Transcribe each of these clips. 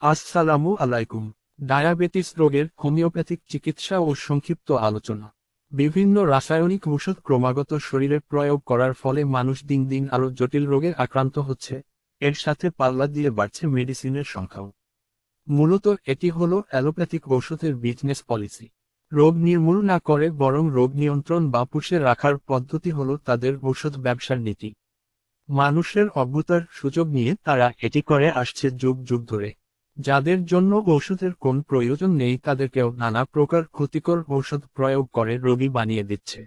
আসসালামু আলাইকুম। ডায়াবেটিস রোগের হোমিওপ্যাথিক চিকিৎসা ও সংক্ষিপ্ত আলোচনা। বিভিন্ন রাসায়নিক ওষুধ ক্রমাগত শরীরে প্রয়োগ করার ফলে মানুষ দিন দিন আরও জটিল রোগে আক্রান্ত হচ্ছে, এর সাথে পাল্লা দিয়ে বাড়ছে মেডিসিনের সংখ্যাও। মূলত এটি হলো অ্যালোপ্যাথিক ঔষধের বিজনেস পলিসি। রোগ নির্মূল না করে বরং রোগ নিয়ন্ত্রণ বা পুষে রাখার পদ্ধতি হলো তাদের ঔষধ ব্যবসার নীতি। মানুষের অজ্ঞতার সুযোগ নিয়ে তারা এটি করে আসছে যুগ যুগ ধরে। যাদের জন্য ঔষধের কোন প্রয়োজন নেই তাদেরকেও নানা প্রকার ক্ষতিকর ঔষধ প্রয়োগ করে রোগী বানিয়ে দিচ্ছে।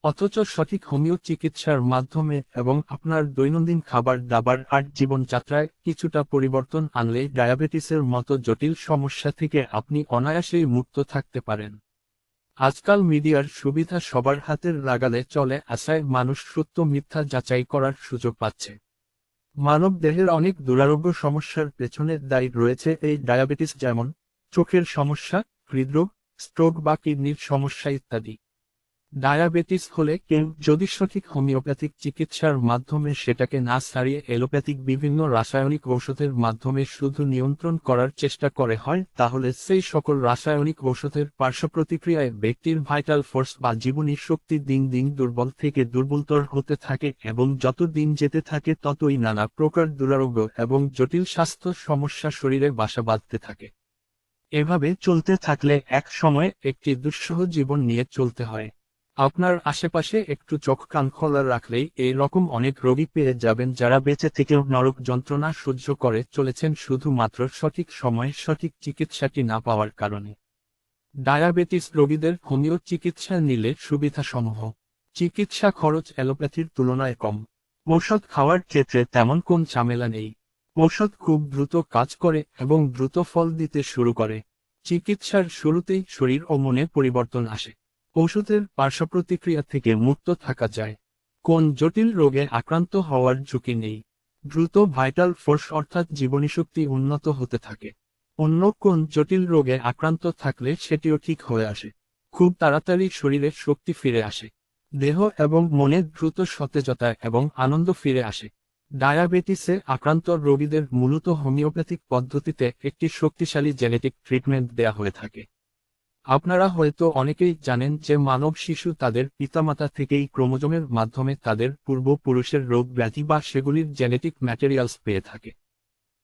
অথচ সঠিক হোমিও চিকিৎসার মাধ্যমে এবং আপনার দৈনন্দিন খাবার দাবার আর জীবনযাত্রায় কিছুটা পরিবর্তন আনলে ডায়াবেটিসের মতো জটিল সমস্যা থেকে আপনি অনায়াসেই মুক্ত থাকতে পারেন। আজকাল মিডিয়ার সুবিধা সবার হাতের নাগালে চলে আসায় মানুষ সত্য মিথ্যা যাচাই করার সুযোগ পাচ্ছে। মানব দেহের অনেক দুরারোগ্য সমস্যার পেছনে দায়ী রয়েছে এই ডায়াবেটিস, যেমন চোখের সমস্যা, হৃদরোগ, স্ট্রোক বা কিডনির সমস্যা ইত্যাদি। ডায়াবেটিস হলে কেউ যদি সঠিক হোমিওপ্যাথিক চিকিৎসার মাধ্যমে সেটাকে না সারিয়ে এলোপ্যাথিক বিভিন্ন রাসায়নিক ঔষধের মাধ্যমে শুধু নিয়ন্ত্রণ করার চেষ্টা করে হয়, তাহলে সেই সকল রাসায়নিক ঔষধের পার্শ্বপ্রতিক্রিয়ায় ব্যক্তির ভাইটাল ফোর্স বা জীবনী শক্তি দিন দিন দুর্বল থেকে দুর্বলতর হতে থাকে এবং যত দিন যেতে থাকে ততই নানা প্রকার দুরারোগ্য এবং জটিল স্বাস্থ্য সমস্যা শরীরে বাসা বাঁধতে থাকে। এভাবে চলতে থাকলে এক সময় একটি দুঃসহ জীবন নিয়ে চলতে হয়। আপনার আশেপাশে একটু চোখ কান খোলা রাখলেই এই রকম অনেক রোগী পেয়ে যাবেন যারা বেঁচে থেকেও নরক যন্ত্রণা সহ্য করে চলেছেন শুধুমাত্র সঠিক সময়ে সঠিক চিকিৎসাটি না পাওয়ার কারণে। ডায়াবেটিস রোগীদের হোমিও চিকিৎসা নিলে সুবিধাসমূহ: চিকিৎসা খরচ অ্যালোপ্যাথির তুলনায় কম। ঔষধ খাওয়ার ক্ষেত্রে তেমন কোন ঝামেলা নেই। ঔষধ খুব দ্রুত কাজ করে এবং দ্রুত ফল দিতে শুরু করে। চিকিৎসার শুরুতেই শরীর ও মনে পরিবর্তন আসে। ওষুধের পার্শ্বপ্রতিক্রিয়া থেকে মুক্ত থাকা যায়। কোন জটিল রোগে আক্রান্ত হওয়ার ঝুঁকি নেই। দ্রুত ভাইটাল ফোর্স অর্থাৎ জীবনীশক্তি উন্নত হতে থাকে। অন্য কোন জটিল রোগে আক্রান্ত থাকলে সেটিও ঠিক হয়ে আসে। খুব তাড়াতাড়ি শরীরে শক্তি ফিরে আসে। দেহ এবং মনে দ্রুত সতেজতা এবং আনন্দ ফিরে আসে। ডায়াবেটিসে আক্রান্ত রোগীদের মূলত হোমিওপ্যাথিক পদ্ধতিতে একটি শক্তিশালী জেনেটিক ট্রিটমেন্ট দেয়া হয়ে থাকে। আপনারা হয়তো অনেকেই জানেন যে মানব শিশু তাদের পিতামাতা থেকেই ক্রোমোজোমের মাধ্যমে তাদের পূর্বপুরুষের রোগ ব্যাধি বা সেগুলির জেনেটিক ম্যাটেরিয়ালস পেয়ে থাকে,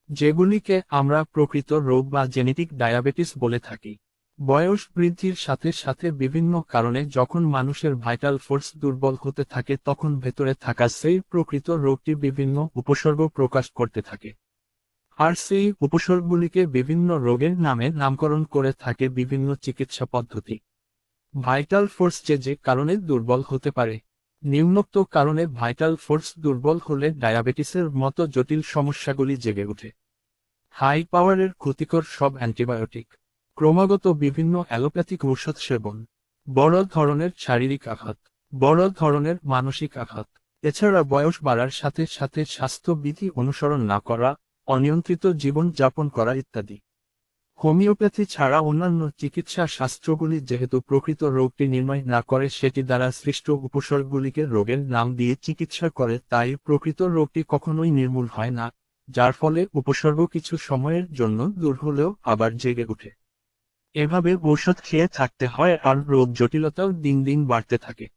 যেগুলিকে আমরা প্রকৃত রোগ বা জেনেটিক ডায়াবেটিস বলে থাকি। বয়স বৃদ্ধির সাথে সাথে বিভিন্ন কারণে যখন মানুষের ভাইটাল ফোর্স দুর্বল হতে থাকে তখন ভেতরে থাকা সেই প্রকৃত রোগটি বিভিন্ন উপসর্গ প্রকাশ করতে থাকে। আর সেই উপসর্গগুলিকে বিভিন্ন রোগের নামে নামকরণ করে থাকে বিভিন্ন চিকিৎসা পদ্ধতি। ভাইটাল ফোর্স যে যে কারণে দুর্বল হতে পারে। নিম্নোক্ত কারণে ভাইটাল ফোর্স দুর্বল হলে ডায়াবেটিসের মতো জটিল সমস্যাগুলি জেগে ওঠে: হাই পাওয়ারের ক্ষতিকর সব অ্যান্টিবায়োটিক, ক্রমাগত বিভিন্ন অ্যালোপ্যাথিক ঔষধ সেবন, বড় ধরনের শারীরিক আঘাত, বড় ধরনের মানসিক আঘাত, এছাড়া বয়স বাড়ার সাথে সাথে স্বাস্থ্যবিধি অনুসরণ না করা, অনিয়ন্ত্রিত জীবন যাপন করা ইত্যাদি। হোমিওপ্যাথি ছাড়া অন্যান্য চিকিৎসা শাস্ত্রগুলি যেহেতু প্রকৃত রোগটি নির্ণয় না করে সেটি দ্বারা সৃষ্ট উপসর্গগুলিকে রোগের নাম দিয়ে চিকিৎসা করে, তাই প্রকৃত রোগটি কখনোই নির্মূল হয় না, যার ফলে উপসর্গ কিছু সময়ের জন্য দূর হলেও আবার জেগে ওঠে। এভাবে ঔষধ খেয়ে থাকতে হয় আর রোগ জটিলতাও দিন দিন বাড়তে থাকে।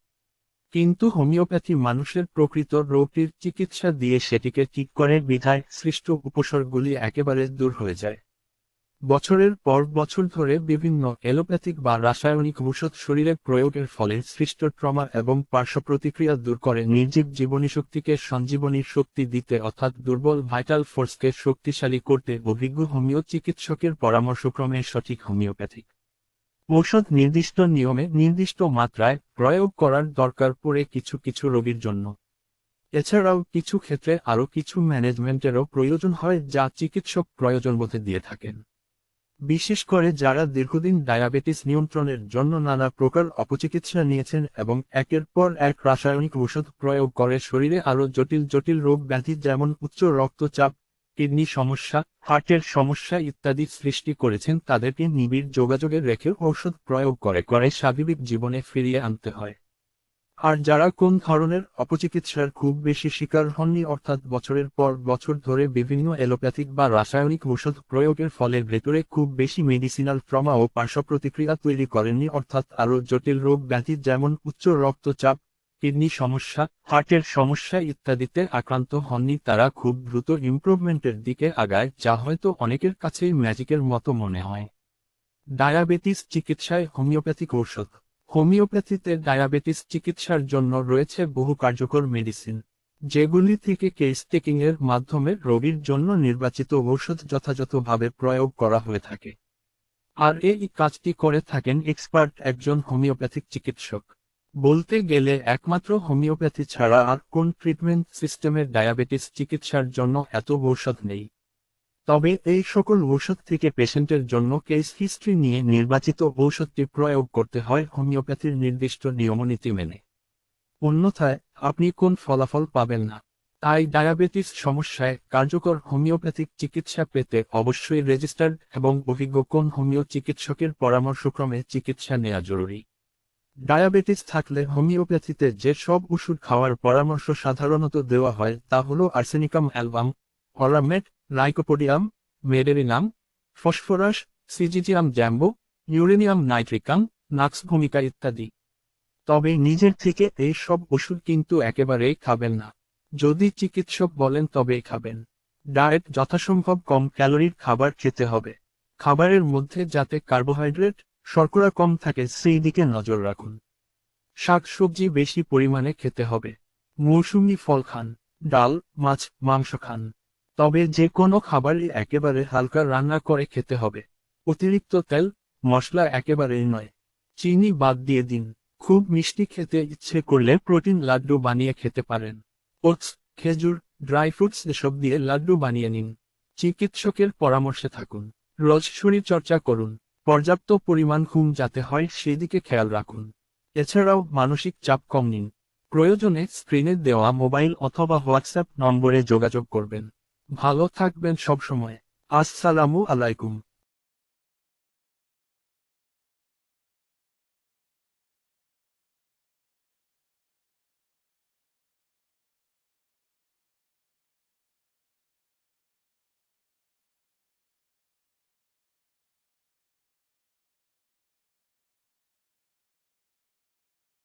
কিন্তু হোমিওপ্যাথি মানুষের প্রকৃত রোগটির চিকিৎসা দিয়ে সেটিকে ঠিক করে বিধায় সৃষ্ট উপসর্গগুলি একেবারে দূর হয়ে যায়। বছরের পর বছর ধরে বিভিন্ন এলোপ্যাথিক বা রাসায়নিক ঔষধ শরীরে প্রয়োগের ফলে সৃষ্ট ট্রমা এবং পার্শ্বপ্রতিক্রিয়া দূর করে নির্জীব জীবনীশক্তিকে সঞ্জীবনীর শক্তি দিতে অর্থাৎ দুর্বল ভাইটাল ফোর্সকে শক্তিশালী করতে অভিজ্ঞ হোমিও চিকিৎসকের পরামর্শক্রমে সঠিক হোমিওপ্যাথিক ঔষধ নির্দিষ্ট নিয়মে নির্দিষ্ট মাত্রায় প্রয়োগ করার দরকার পড়ে কিছু কিছু রোগীর জন্য। এছাড়াও কিছু ক্ষেত্রে আরও কিছু ম্যানেজমেন্টেরও প্রয়োজন হয় যা চিকিৎসক প্রয়োজনবোধে দিয়ে থাকেন। বিশেষ করে যারা দীর্ঘদিন ডায়াবেটিস নিয়ন্ত্রণের জন্য নানা প্রকার অপচিকিৎসা নিয়েছেন এবং একের পর এক রাসায়নিক ঔষধ প্রয়োগ করে শরীরে আরও জটিল জটিল রোগ ব্যাধি যেমন উচ্চ রক্তচাপ, কিডনি সমস্যা, হার্টের সমস্যা ইত্যাদি সৃষ্টি করেছেন, তাদেরকে নিবিড় যোগাযোগে রেখে ঔষধ প্রয়োগ করে করে স্বাভাবিক জীবনে ফিরিয়ে আনতে হয়। আর যারা কোন ধরনের অপচিকিৎসার খুব বেশি শিকার হননি, অর্থাৎ বছরের পর বছর ধরে বিভিন্ন এলোপ্যাথিক বা রাসায়নিক ওষুধ প্রয়োগের ফলে ভেতরে খুব বেশি মেডিসিনাল ট্রমা ও পার্শ্ব প্রতিক্রিয়া তৈরি করেননি, অর্থাৎ আরও জটিল রোগ ব্যাধি যেমন উচ্চ রক্তচাপ, কিডনি সমস্যা, হার্টের সমস্যা ইত্যাদিতে আক্রান্ত হননি, তারা খুব দ্রুত ইমপ্রুভমেন্টের দিকে আগায়, যা হয়তো অনেকের কাছেই ম্যাজিকের মতো মনে হয়। ডায়াবেটিস চিকিৎসায় হোমিওপ্যাথিক ঔষধ। হোমিওপ্যাথিতে ডায়াবেটিস চিকিৎসার জন্য রয়েছে বহু কার্যকর মেডিসিন, যেগুলি থেকে কেস টেকিং এর মাধ্যমে রোগীর জন্য নির্বাচিত ঔষধ যথাযথভাবে প্রয়োগ করা হয়ে থাকে। আর এই কাজটি করে থাকেন এক্সপার্ট একজন হোমিওপ্যাথিক চিকিৎসক। বলতে গেলে একমাত্র হোমিওপ্যাথি ছাড়া আর কোন ট্রিটমেন্ট সিস্টেমের ডায়াবেটিস চিকিৎসার জন্য এত ঔষধ নেই। তবে এই সকল ঔষধ থেকে পেশেন্টের জন্য কেস হিস্ট্রি নিয়ে নির্বাচিত ঔষধটি প্রয়োগ করতে হয় হোমিওপ্যাথির নির্দিষ্ট নিয়মনীতি মেনে। অন্যথায় আপনি কোন ফলাফল পাবেন না। তাই ডায়াবেটিস সমস্যায় কার্যকর হোমিওপ্যাথিক চিকিৎসা পেতে অবশ্যই রেজিস্টার্ড এবং অভিজ্ঞ কোন হোমিও চিকিৎসকের পরামর্শক্রমে চিকিৎসা নেওয়া জরুরি। ডায়াবেটিস থাকলে হোমিওপ্যাথিতে যে সব ওষুধ খাওয়ার পরামর্শ সাধারণত দেওয়া হয় তা হল arsenicum album, aurum met, lycopodium, medorrhinum, phosphorus, syzygium jambo, uranium nitricum, nux ভূমিকা ইত্যাদি। তবে নিজের থেকে এই সব ওষুধ কিন্তু একেবারেই খাবেন না। যদি চিকিৎসক বলেন তবেই খাবেন। ডায়েট যথাসম্ভব কম ক্যালোরির খাবার খেতে হবে। খাবারের মধ্যে যাতে কার্বোহাইড্রেট, শর্করা কম থাকে সেই দিকে নজর রাখুন। শাকসবজি বেশি পরিমাণে খেতে হবে। মৌসুমী ফল খান, ডাল, মাছ, মাংস খান। তবে যে কোনো খাবারই একেবারে হালকা রান্না করে খেতে হবে। অতিরিক্ত তেল, মশলা একেবারেই নয়। চিনি বাদ দিয়ে দিন। খুব মিষ্টি খেতে ইচ্ছে করলে প্রোটিন লাড্ডু বানিয়ে খেতে পারেন। ওটস, খেজুর, ড্রাই ফ্রুটস এসব দিয়ে লাড্ডু বানিয়ে নিন। চিকিৎসকের পরামর্শে থাকুন। রোজ শরীরচর্চা করুন। পর্যাপ্ত পরিমাণ ঘুম যাতে হয় সেদিকে খেয়াল রাখুন। এছাড়াও মানসিক চাপ কম নিন। প্রয়োজনে স্ক্রিনে দেওয়া মোবাইল অথবা হোয়াটসঅ্যাপ নম্বরে যোগাযোগ করবেন। ভালো থাকবেন সবসময়। আসসালামু আলাইকুম।